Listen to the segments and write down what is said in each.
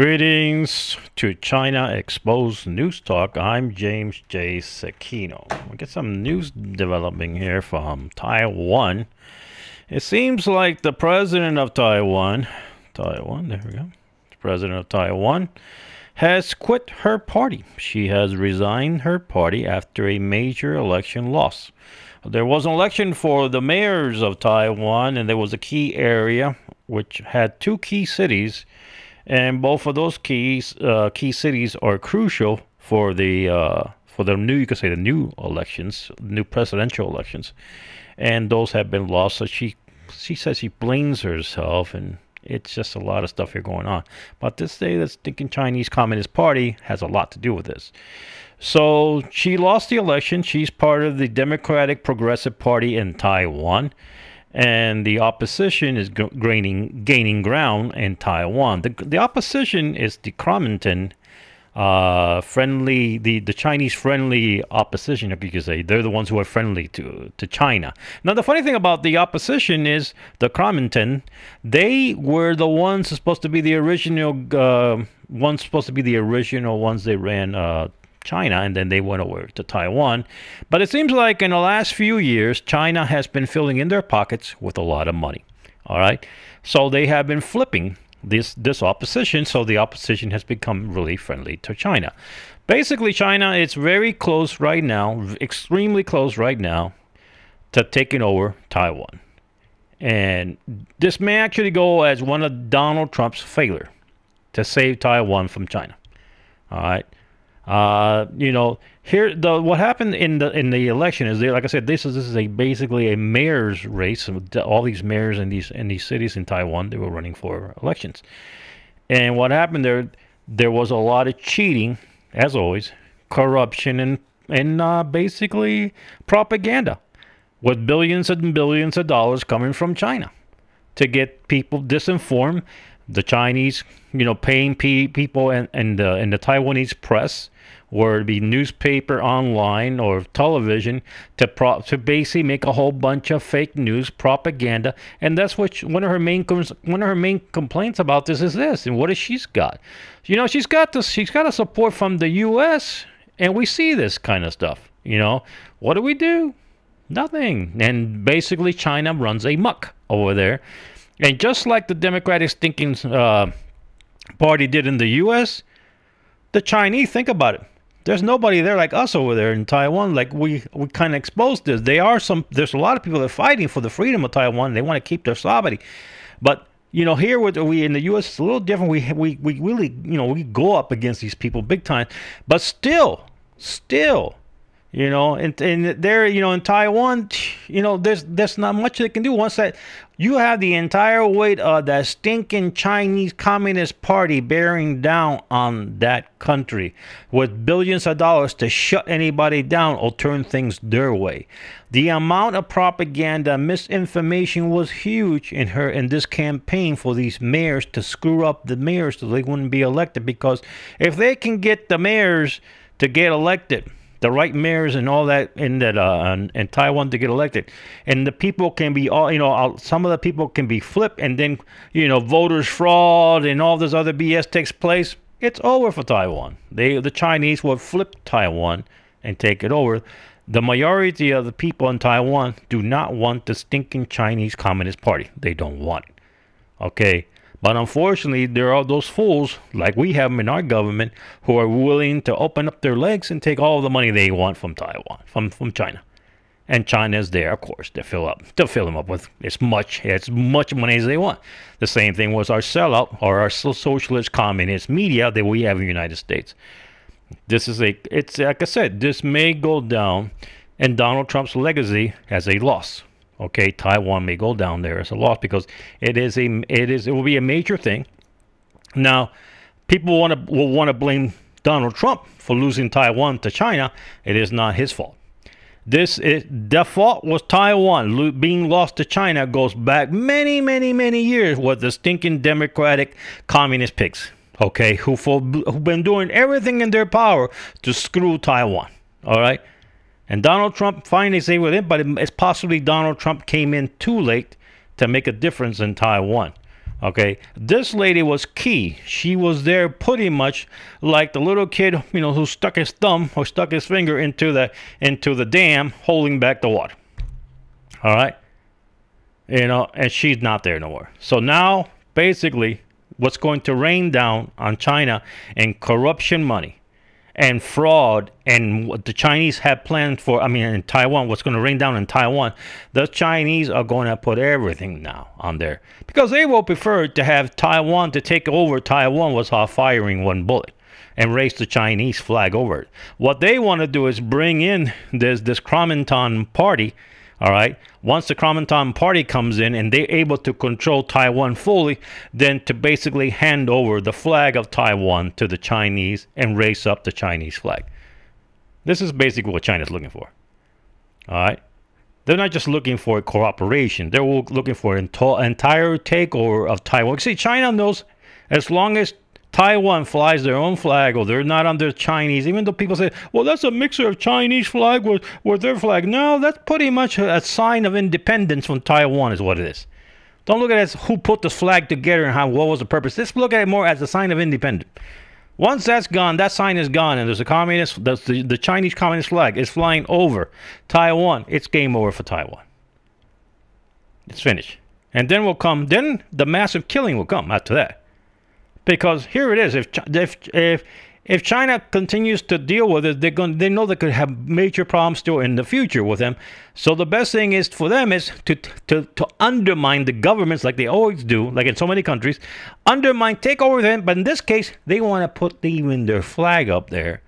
Greetings to China Exposed News Talk. I'm James J. Sekino. We get some news developing here from Taiwan. It seems like the president of Taiwan, there we go. The president of Taiwan has quit her party. She has resigned her party after a major election loss. There was an election for the mayors of Taiwan, and there was a key area which had two key cities. And both of those key cities are crucial for the new, you could say, the new elections, new presidential elections, and those have been lost. So she says she blames herself, and it's just a lot of stuff here going on. But this day, the stinking Chinese Communist Party has a lot to do with this. So she lost the election. She's part of the Democratic Progressive Party in Taiwan. And the opposition is gaining ground in Taiwan. The opposition is the Kuomintang friendly, the Chinese friendly opposition, if you could say. They're the ones who are friendly to China. Now, the funny thing about the opposition is the Kuomintang, they were the ones supposed to be the original ones they ran China, and then they went over to Taiwan. But it seems like in the last few years, China has been filling in their pockets with a lot of money. All right, so they have been flipping this opposition, so the opposition has become really friendly to China. Basically, China is very close right now, extremely close right now, to taking over Taiwan. And this may actually go as one of Donald Trump's failure to save Taiwan from China. All right. You know, here what happened in the election is, like I said, this is basically a mayor's race. All these mayors in these cities in Taiwan, they were running for elections. And what happened there was a lot of cheating, as always, corruption, and basically propaganda, with billions and billions of dollars coming from China to get people disinformed. The Chinese, you know, paying people in the Taiwanese press, or the newspaper, online, or television, to basically make a whole bunch of fake news propaganda. And that's what one of her main complaints about this is this. And what has she's got? You know, she's got a support from the U.S. and we see this kind of stuff. You know, what do? Nothing. And basically, China runs amok over there. And just like the Democratic thinking party did in the U.S., the Chinese, think about it. There's nobody there like us over there in Taiwan. Like we kind of exposed this. There's a lot of people that are fighting for the freedom of Taiwan. They want to keep their sovereignty. But you know, here we in the U.S. it's a little different. We really, you know, we go up against these people big time. But still. You know, and there, you know, in Taiwan, you know, there's not much they can do. Once that you have the entire weight of that stinking Chinese Communist Party bearing down on that country with billions of dollars to shut anybody down or turn things their way. The amount of propaganda, misinformation was huge in this campaign for these mayors to screw up the mayors so they wouldn't be elected. Because if they can get the mayors to get elected, the right mayors and all that in Taiwan to get elected, and the people can be all, you know, some of the people can be flipped, and then, you know, voters fraud and all this other BS takes place. It's over for Taiwan. The Chinese will flip Taiwan and take it over. The majority of the people in Taiwan do not want the stinking Chinese Communist Party. They don't want it. Okay. But unfortunately, there are those fools, like we have them in our government, who are willing to open up their legs and take all the money they want from Taiwan, from China. And China's there, of course, to fill them up with as much money as they want. The same thing was our sellout, or our socialist communist media that we have in the United States. It's like I said, this may go down in Donald Trump's legacy as a loss. Okay, Taiwan may go down there as a loss because it will be a major thing. Now, people will want to blame Donald Trump for losing Taiwan to China. It is not his fault. The fault was Taiwan being lost to China goes back many years with the stinking Democratic Communist pigs. Okay, who've been doing everything in their power to screw Taiwan. All right. And Donald Trump finally stayed with it, but it's possibly Donald Trump came in too late to make a difference in Taiwan. Okay, this lady was key. She was there pretty much like the little kid, you know, who stuck his thumb or stuck his finger into the dam, holding back the water. All right, you know, and she's not there no more. So now, basically, what's going to rain down on China and corruption money and fraud, and what the Chinese have planned for, I mean, in Taiwan, what's going to rain down in Taiwan, the Chinese are going to put everything now on there, because they will prefer to have Taiwan to take over Taiwan without firing one bullet and raise the Chinese flag over it. What they want to do is bring in this Kuomintang party. All right. Once the Kuomintang party comes in and they're able to control Taiwan fully, then to basically hand over the flag of Taiwan to the Chinese and raise up the Chinese flag. This is basically what China's looking for. All right. They're not just looking for cooperation. They're looking for an entire takeover of Taiwan. See, China knows as long as Taiwan flies their own flag, or they're not under Chinese, even though people say, well, that's a mixture of Chinese flag with their flag. No, that's pretty much a sign of independence from Taiwan is what it is. Don't look at it as who put the flag together and what was the purpose. Let's look at it more as a sign of independence. Once that's gone, that sign is gone, and there's a communist, the Chinese communist flag is flying over Taiwan. It's game over for Taiwan. It's finished. And then then the massive killing will come after that. Because here it is, if China continues to deal with it, they know they could have major problems still in the future with them. So the best thing is for them is to undermine the governments, like they always do, like in so many countries, undermine, take over them. But in this case, they want to put even their flag up there.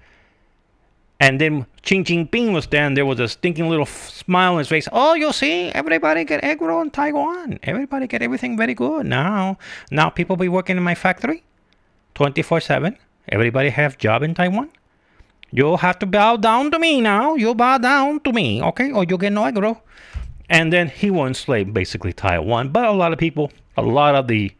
And then Xi Jinping was standing there with a stinking little smile on his face. Oh, you see, everybody get egg roll in Taiwan. Everybody get everything very good. Now people be working in my factory 24/7. Everybody have job in Taiwan. You'll have to bow down to me now. You'll bow down to me, okay? Or you'll get no egg roll. And then he will enslave basically Taiwan. But a lot of people, a lot of the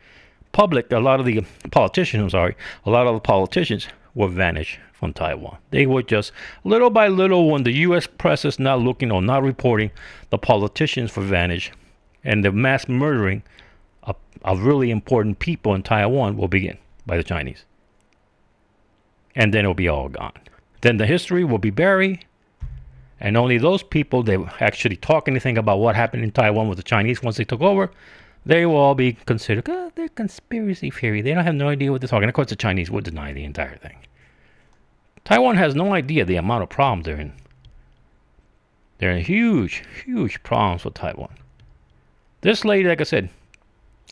public, a lot of the politicians, a lot of the politicians will vanish from Taiwan. They were just little by little, when the U.S. press is not looking or not reporting, the politicians will vanish, and the mass murdering of really important people in Taiwan will begin by the Chinese. And then it'll be all gone. Then the history will be buried, and only those people that actually talk anything about what happened in Taiwan with the Chinese once they took over, they will all be considered, they're conspiracy theory. They don't have no idea what they're talking. Of course, the Chinese would deny the entire thing. Taiwan has no idea the amount of problems they're in. They're in huge, huge problems with Taiwan. This lady, like I said,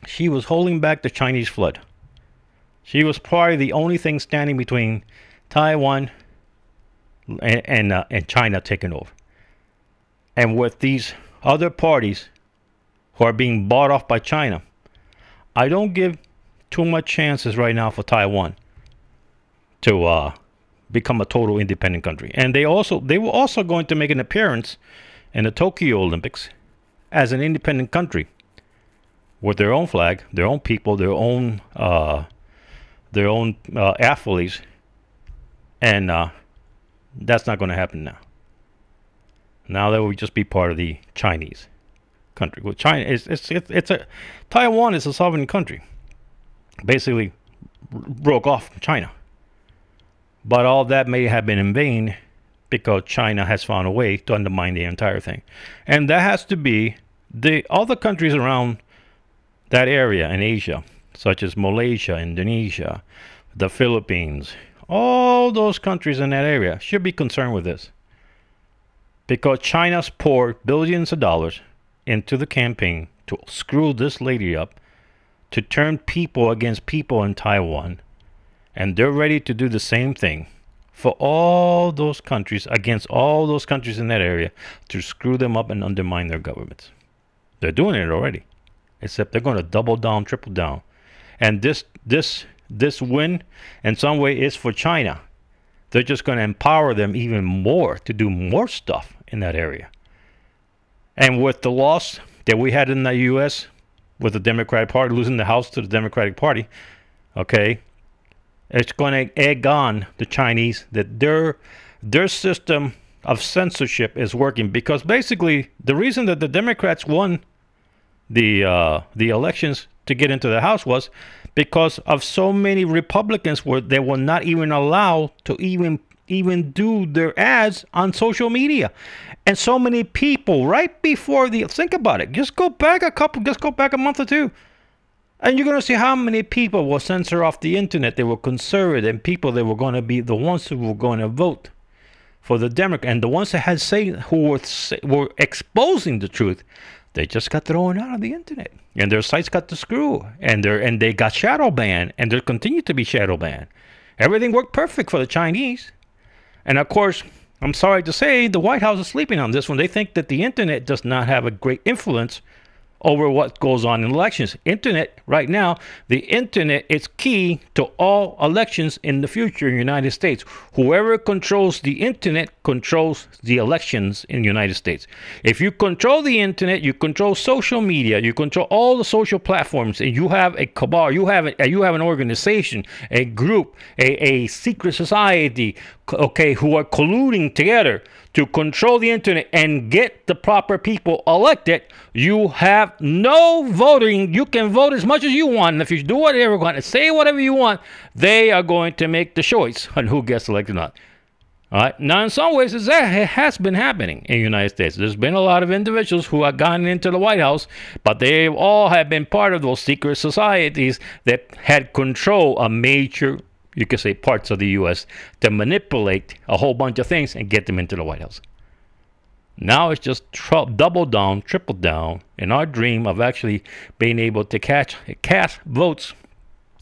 she was holding back the Chinese flood. She was probably the only thing standing between Taiwan and China taking over. And with these other parties who are being bought off by China, I don't give too much chances right now for Taiwan to become a total independent country. And they were also going to make an appearance in the Tokyo Olympics as an independent country with their own flag, their own people, their own athletes, and that's not going to happen now. Now that will just be part of the Chinese country. Well, China Taiwan is a sovereign country, basically broke off from China. But all that may have been in vain because China has found a way to undermine the entire thing. And that has to be the other countries around that area in Asia, such as Malaysia, Indonesia, the Philippines. All those countries in that area should be concerned with this, because China's poured billions of dollars into the campaign to screw this lady up, to turn people against people in Taiwan. And they're ready to do the same thing for all those countries, against all those countries in that area, to screw them up and undermine their governments. They're doing it already, except they're going to double down, triple down. And this win, in some way, is for China. They're just going to empower them even more to do more stuff in that area. And with the loss that we had in the U.S., with the Democratic Party losing the House to the Democratic Party, okay, it's going to egg on the Chinese that their system of censorship is working. Because basically, the reason that the Democrats won the elections to get into the House was because of so many Republicans where they were not even allowed to even do their ads on social media. And so many people right before think about it, just go back a month or two. And you're going to see how many people will censor off the internet. They were conservative and people that were going to be the ones who were going to vote for the Democrat. And the ones that had who were exposing the truth, they just got thrown out of the internet. And their sites got the screw. And they got shadow banned. And they continue to be shadow banned. Everything worked perfect for the Chinese. And of course, I'm sorry to say, the White House is sleeping on this one. They think that the internet does not have a great influence over what goes on in elections. Internet, right now, the internet is key to all elections in the future in the United States. Whoever controls the internet controls the elections in the United States. If you control the internet, you control social media, you control all the social platforms, and you have a cabal, you have an organization, a group, a secret society, okay, who are colluding together to control the internet and get the proper people elected, you have no voting. You can vote as much as you want. And if you do whatever you want and say whatever you want, they are going to make the choice on who gets elected or not. All right. Now, in some ways, it has been happening in the United States. There's been a lot of individuals who have gotten into the White House, but they all have been part of those secret societies that had control of major, you could say, parts of the U.S. to manipulate a whole bunch of things and get them into the White House. Now it's just double down, triple down in our dream of actually being able to cast votes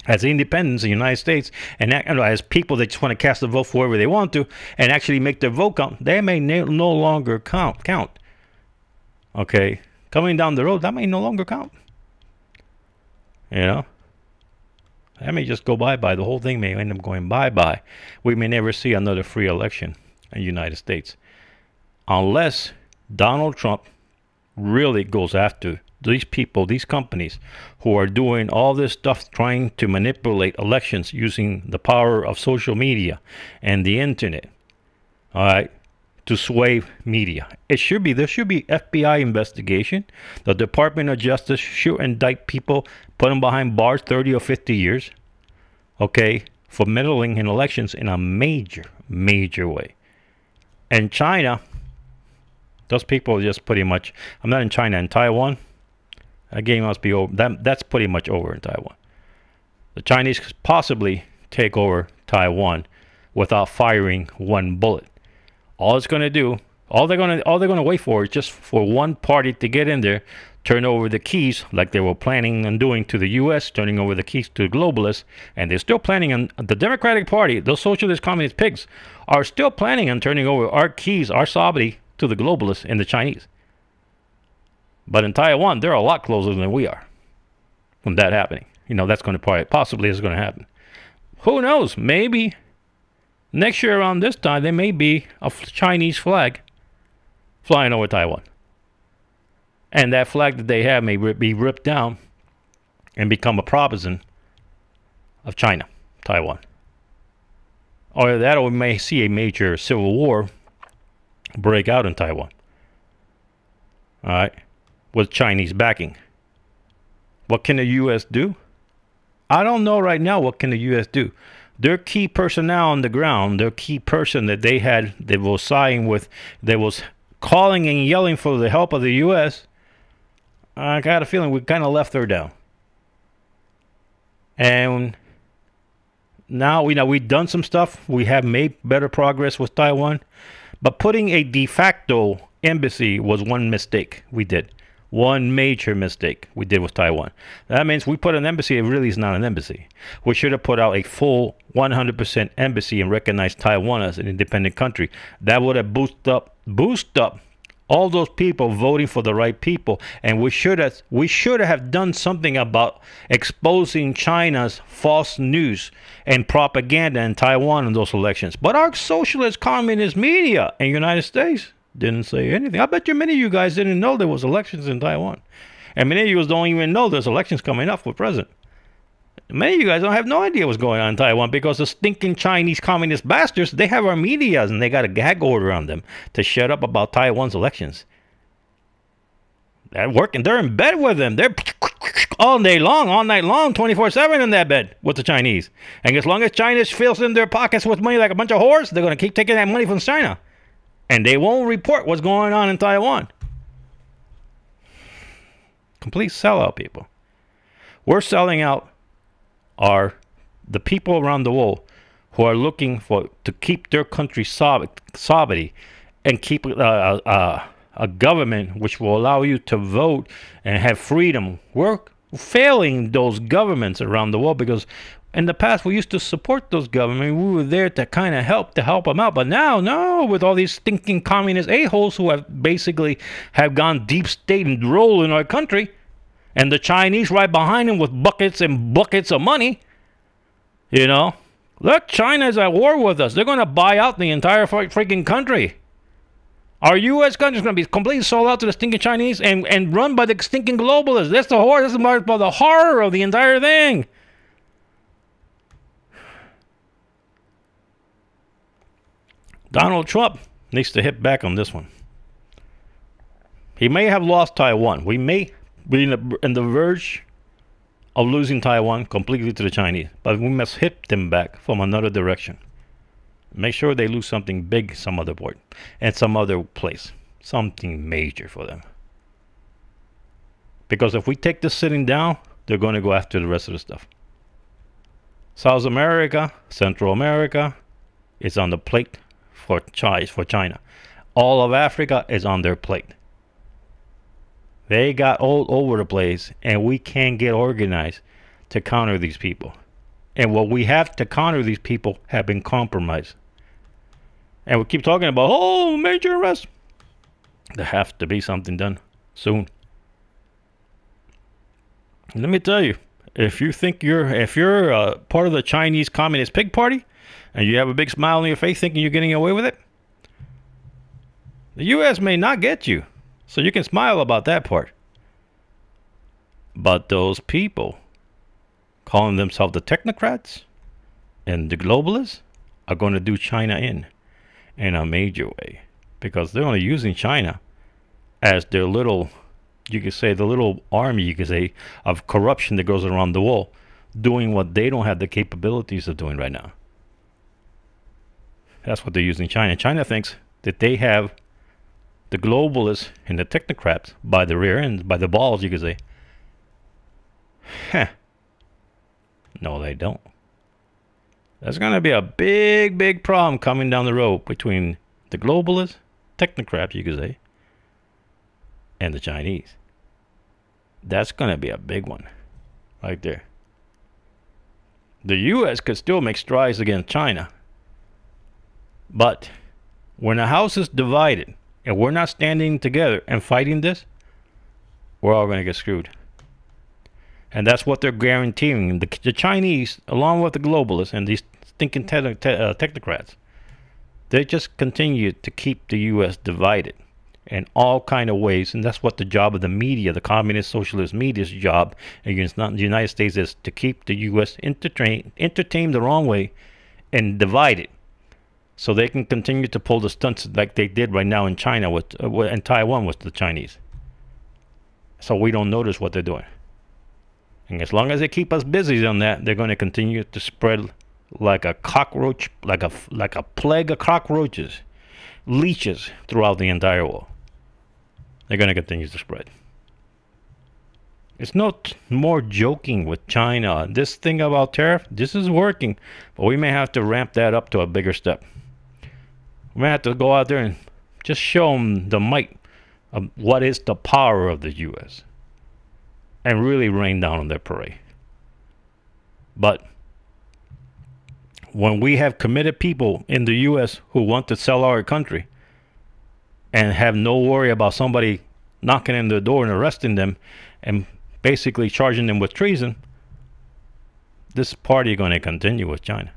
as independents in the United States, and as people that just want to cast a vote for whoever they want to and actually make their vote count. They may no longer count. Okay, coming down the road, that may no longer count. You know, that may just go bye-bye. The whole thing may end up going bye-bye. We may never see another free election in the United States unless Donald Trump really goes after these people, these companies who are doing all this stuff, trying to manipulate elections using the power of social media and the internet, all right, to sway media. There should be FBI investigation. The Department of Justice should indict people, put them behind bars 30 or 50 years, okay, for meddling in elections in a major way. And China, those people just pretty much, I'm not in China, in Taiwan, that game must be over. That's pretty much over in Taiwan. The Chinese could possibly take over Taiwan without firing one bullet. All it's going to do, all they're going to wait for is just for one party to get in there, turn over the keys like they were planning on doing to the U.S., turning over the keys to the globalists, and they're still planning on the Democratic Party. Those socialist communist pigs are still planning on turning over our keys, our sovereignty, to the globalists and the Chinese. But in Taiwan, they're a lot closer than we are from that happening. You know, that's going to possibly is going to happen. Who knows? Maybe next year around this time, there may be a Chinese flag flying over Taiwan. And that flag that they have may be ripped down and become a province of China, Taiwan. Or that, or we may see a major civil war break out in Taiwan. All right. With Chinese backing. What can the U.S. do? I don't know right now what can the U.S. do. Their key personnel on the ground, their key person that they was siding with, that was calling and yelling for the help of the U.S., I got a feeling we kind of left her down. And now we've done some stuff. We have made better progress with Taiwan. But putting a de facto embassy was one mistake we did. One major mistake we did with Taiwan. That means we put an embassy, it really is not an embassy. We should have put out a full 100% embassy and recognized Taiwan as an independent country. That would have boost up all those people voting for the right people. And we should have done something about exposing China's false news and propaganda in Taiwan in those elections. But our socialist communist media in the United States didn't say anything. I bet you many of you guys didn't know there was elections in Taiwan. And many of you don't even know there's elections coming up for president. Many of you guys don't have no idea what's going on in Taiwan because the stinking Chinese communist bastards, they have our media and they got a gag order on them to shut up about Taiwan's elections. They're working. They're in bed with them. all day long, all night long, 24/7 in that bed with the Chinese. And as long as China fills in their pockets with money like a bunch of whores, they're going to keep taking that money from China. And they won't report what's going on in Taiwan. Complete sellout, people. We're selling out the people around the world who are looking to keep their country sovereignty and keep a government which will allow you to vote and have freedom. We're failing those governments around the world because in the past we used to support those governments. We were there to kind of help them out. But now, no, with all these stinking communist a-holes who have basically have gone deep state and role in our country, and the Chinese right behind them with buckets and buckets of money, you know. Look, China is at war with us. They're going to buy out the entire freaking country. Our U.S. country is going to be completely sold out to the stinking Chinese and run by the stinking globalists. That's the horror. This is the horror of the entire thing. Donald Trump needs to hit back on this one. He may have lost Taiwan. We may be in the verge of losing Taiwan completely to the Chinese. But we must hit them back from another direction. Make sure they lose something big some other port and some other place. Something major for them. Because if we take this sitting down, they're going to go after the rest of the stuff. South America, Central America is on the plate for China. All of Africa is on their plate. They got all over the place, and we can't get organized to counter these people. And what we have to counter these people have been compromised. And we keep talking about, oh, major arrest. There has to be something done soon. And let me tell you, if you're part of the Chinese Communist Pig Party, and you have a big smile on your face thinking you're getting away with it, the U.S. may not get you. So you can smile about that part. But those people calling themselves the technocrats and the globalists are going to do China in a major way. Because they're only using China as their little, you could say, the little army, you could say, of corruption that goes around the world, doing what they don't have the capabilities of doing right now. That's what they're using China. China thinks that they have the globalists and the technocrats by the rear end, by the balls, you could say. Heh. No, they don't. There's going to be a big, big problem coming down the road between the globalists, technocrats, you could say, and the Chinese. That's going to be a big one right there. The U.S. could still make strides against China. But when the house is divided, and we're not standing together and fighting this, we're all going to get screwed. And that's what they're guaranteeing. The Chinese, along with the globalists and these stinking technocrats, they just continue to keep the U.S. divided in all kind of ways. And that's what the job of the media, the communist socialist media's job against the United States is, to keep the U.S. entertained the wrong way and divided. So they can continue to pull the stunts like they did right now in China and Taiwan with the Chinese. So we don't notice what they're doing. And as long as they keep us busy on that, they're going to continue to spread like a cockroach, like a plague of cockroaches, leeches throughout the entire world. They're going to continue to spread. It's not more joking with China. This thing about tariff, this is working, but we may have to ramp that up to a bigger step. We may have to go out there and just show them the might of what is the power of the U.S. and really rain down on their parade. But when we have committed people in the U.S. who want to sell our country and have no worry about somebody knocking in their door and arresting them and basically charging them with treason, this party is going to continue with China.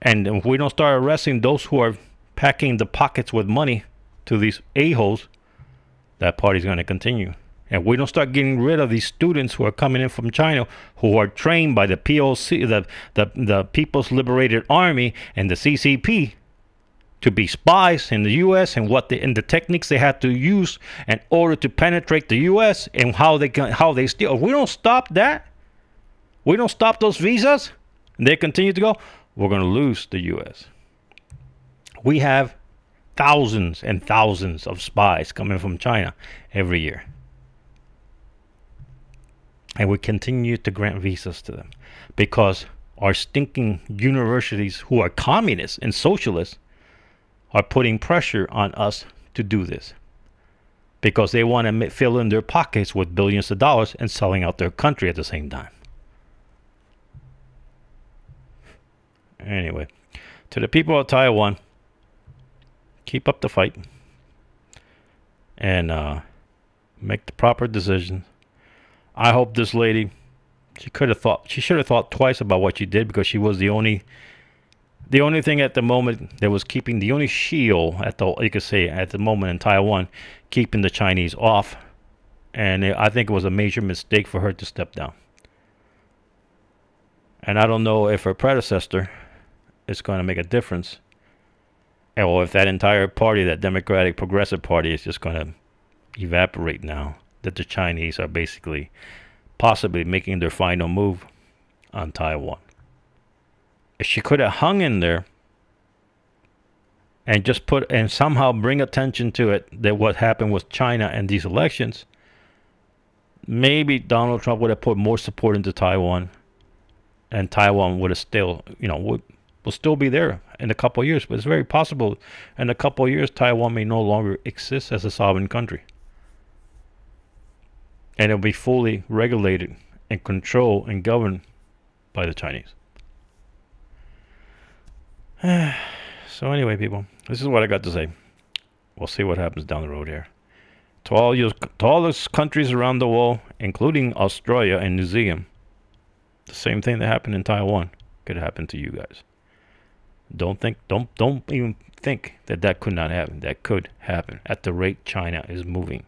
And if we don't start arresting those who are packing the pockets with money to these a-holes, that party is going to continue. And we don't start getting rid of these students who are coming in from China, who are trained by the POC, the People's Liberated Army and the CCP, to be spies in the U.S. and the techniques they had to use in order to penetrate the U.S. and how they steal. If we don't stop that, we don't stop those visas, and they continue to go, we're going to lose the U.S. We have thousands and thousands of spies coming from China every year. And we continue to grant visas to them because our stinking universities, who are communists and socialists, are putting pressure on us to do this because they want to fill in their pockets with billions of dollars and selling out their country at the same time. Anyway, to the people of Taiwan, keep up the fight and make the proper decisions. I hope this lady, she should have thought twice about what she did, because she was the only thing at the moment that was keeping, the only shield you could say at the moment in Taiwan, keeping the Chinese off. And I think it was a major mistake for her to step down. And I don't know if her predecessor is going to make a difference, or if that entire party, that Democratic Progressive Party, is just going to evaporate now that the Chinese are basically possibly making their final move on Taiwan. If she could have hung in there and just somehow bring attention to it, that what happened with China and these elections, maybe Donald Trump would have put more support into Taiwan, and Taiwan would have still, will still be there in a couple of years. But it's very possible in a couple of years Taiwan may no longer exist as a sovereign country, and it'll be fully regulated and controlled and governed by the Chinese. So anyway, people, this is what I got to say. We'll see what happens down the road here. To all those countries around the world, including Australia and New Zealand, the same thing that happened in Taiwan could happen to you guys. Don't even think that could not happen. That could happen at the rate China is moving,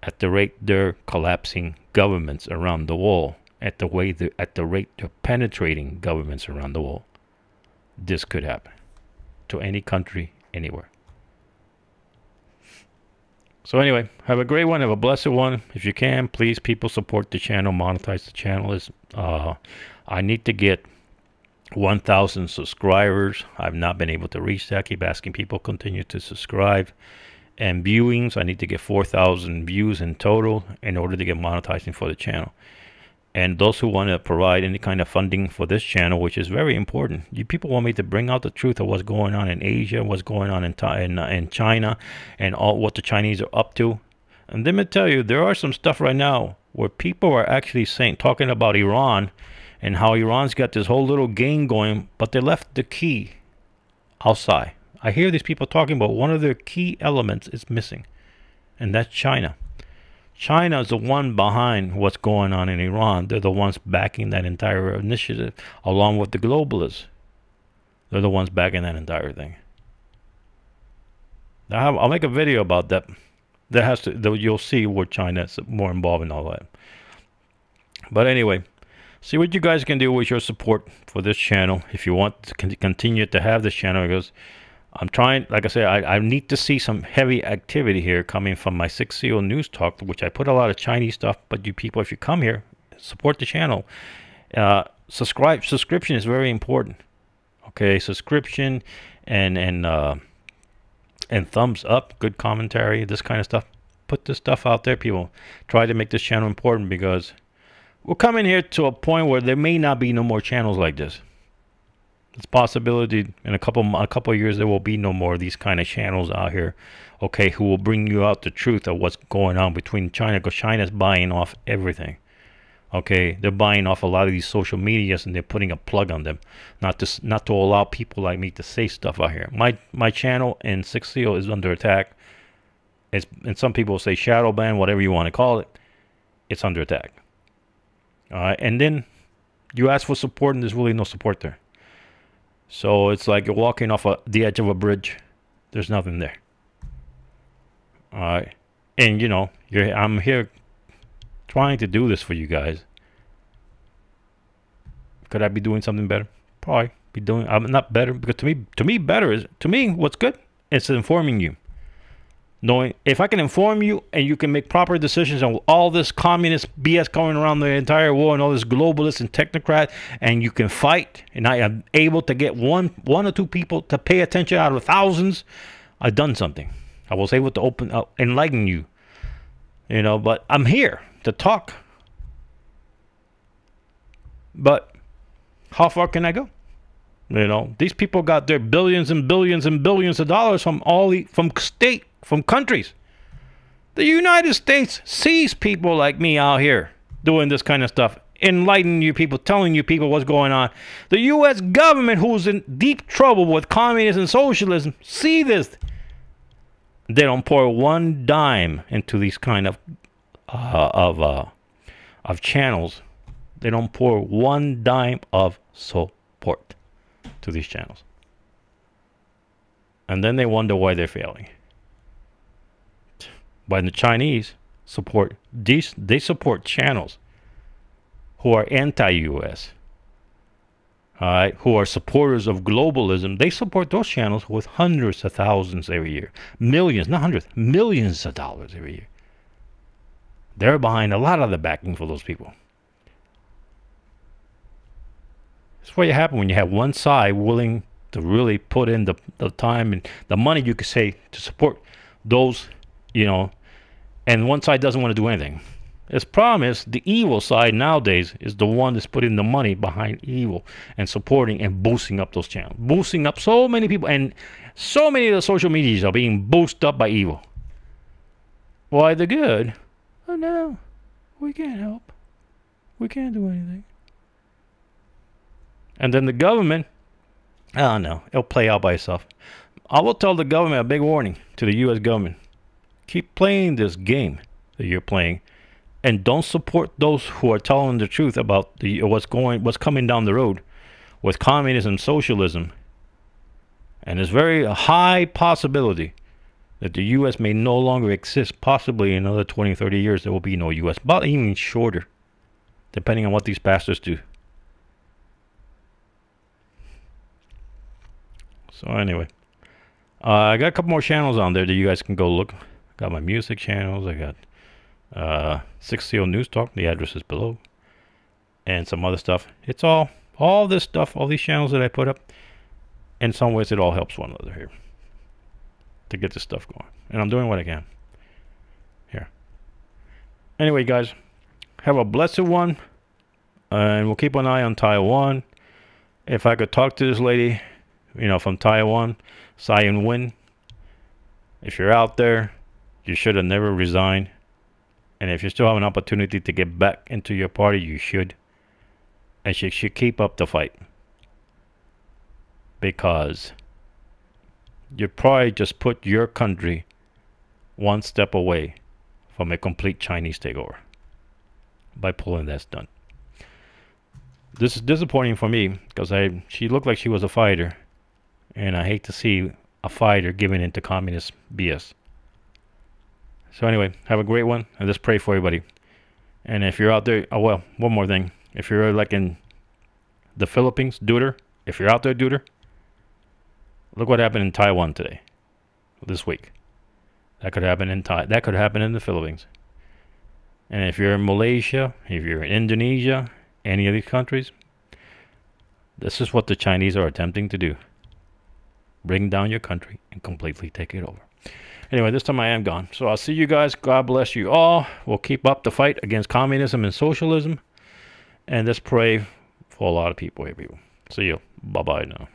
at the rate they're collapsing governments around the world, at the rate they're penetrating governments around the world. This could happen to any country, anywhere. So anyway, have a great one. Have a blessed one. If you can, please, people, support the channel. Monetize the channel. I need to get 1,000 subscribers. I've not been able to reach that. I keep asking people continue to subscribe. And viewings, I need to get 4,000 views in total in order to get monetizing for the channel. And those who want to provide any kind of funding for this channel, which is very important. You people want me to bring out the truth of what's going on in Asia, what's going on in China, and all what the Chinese are up to. And let me tell you, there are some stuff right now where people are actually talking about Iran and how Iran's got this whole little game going, but they left the key outside. I hear these people talking about one of their key elements is missing, and that's China. China is the one behind what's going on in Iran. They're the ones backing that entire initiative, along with the globalists. They're the ones backing that entire thing. Now, I'll make a video about that. You'll see where China is more involved in all that. But anyway, see what you guys can do with your support for this channel. If you want to continue to have this channel, because I'm trying, like I said, I need to see some heavy activity here coming from my 6CO News Talk, which I put a lot of Chinese stuff. But you people, if you come here, support the channel. Subscription is very important. Okay, subscription and thumbs up, good commentary, this kind of stuff. Put this stuff out there, people. Try to make this channel important, because we're coming here to a point where there may not be no more channels like this. It's a possibility in a couple of years there will be no more of these kind of channels out here, okay, who will bring you out the truth of what's going on between China, because China's buying off everything. Okay, they're buying off a lot of these social medias, and they're putting a plug on them, not to allow people like me to say stuff out here. My channel in 6CO is under attack. And some people say shadow ban, whatever you want to call it. It's under attack. All right, and then you ask for support, and there's really no support there. So it's like you're walking off the edge of a bridge. There's nothing there. All right. And, I'm here trying to do this for you guys. Could I be doing something better? Probably. be doing. I'm not better because to me, what's good? It's informing you. Knowing if I can inform you and you can make proper decisions on all this communist BS going around the entire world and all this globalist and technocrat, and you can fight, and I am able to get one or two people to pay attention out of thousands, I've done something. I was able to open up, enlighten you, but I'm here to talk. But how far can I go? These people got their billions and billions and billions of dollars from from countries. The United States sees people like me out here doing this kind of stuff, enlightening you people, telling you people what's going on. The U.S. government, who's in deep trouble with communism and socialism, see this. They don't pour one dime into these kind of channels. They don't pour one dime of support to these channels. And then they wonder why they're failing. But the Chinese support these, they support channels who are anti-US, who are supporters of globalism. They support those channels with hundreds of thousands every year, millions, not hundreds, millions of dollars every year. They're behind a lot of the backing for those people. That's what happens when you have one side willing to really put in the time and the money, you could say, to support those, and one side doesn't want to do anything. This problem is the evil side nowadays is the one that's putting the money behind evil and supporting and boosting up those channels. Boosting up so many people, and so many of the social medias are being boosted up by evil. Why the good? Oh no, we can't help. We can't do anything. And then the government, oh no, it'll play out by itself. I will tell the government a big warning to the U.S. government. Keep playing this game that you're playing, and don't support those who are telling the truth about what's coming down the road with communism, socialism. And there's very a high possibility that the U.S. may no longer exist. Possibly in another 20, 30 years, there will be no U.S., but even shorter, depending on what these bastards do. So anyway, I got a couple more channels on there that you guys can go look. Got my music channels. I got 60 News Talk. The address is below, and some other stuff. It's all this stuff, all these channels that I put up. In some ways, it all helps one another here to get this stuff going, and I'm doing what I can here. Anyway, guys, have a blessed one, and we'll keep an eye on Taiwan. If I could talk to this lady, from Taiwan, Tsai Ing-wen, if you're out there, you should have never resigned. And if you still have an opportunity to get back into your party, you should. And you should keep up the fight. Because you probably just put your country one step away from a complete Chinese takeover by pulling that stunt. This is disappointing for me because she looked like she was a fighter. And I hate to see a fighter giving into communist BS. So anyway, have a great one, and just pray for everybody. And if you're out there, oh well, one more thing. If you're like in the Philippines, Duder, if you're out there, Duder, look what happened in Taiwan today, this week. That could happen in that could happen in the Philippines. And if you're in Malaysia, if you're in Indonesia, any of these countries, this is what the Chinese are attempting to do. Bring down your country and completely take it over. Anyway, this time I am gone. So I'll see you guys. God bless you all. We'll keep up the fight against communism and socialism. And let's pray for a lot of people here, people. See you. Bye-bye now.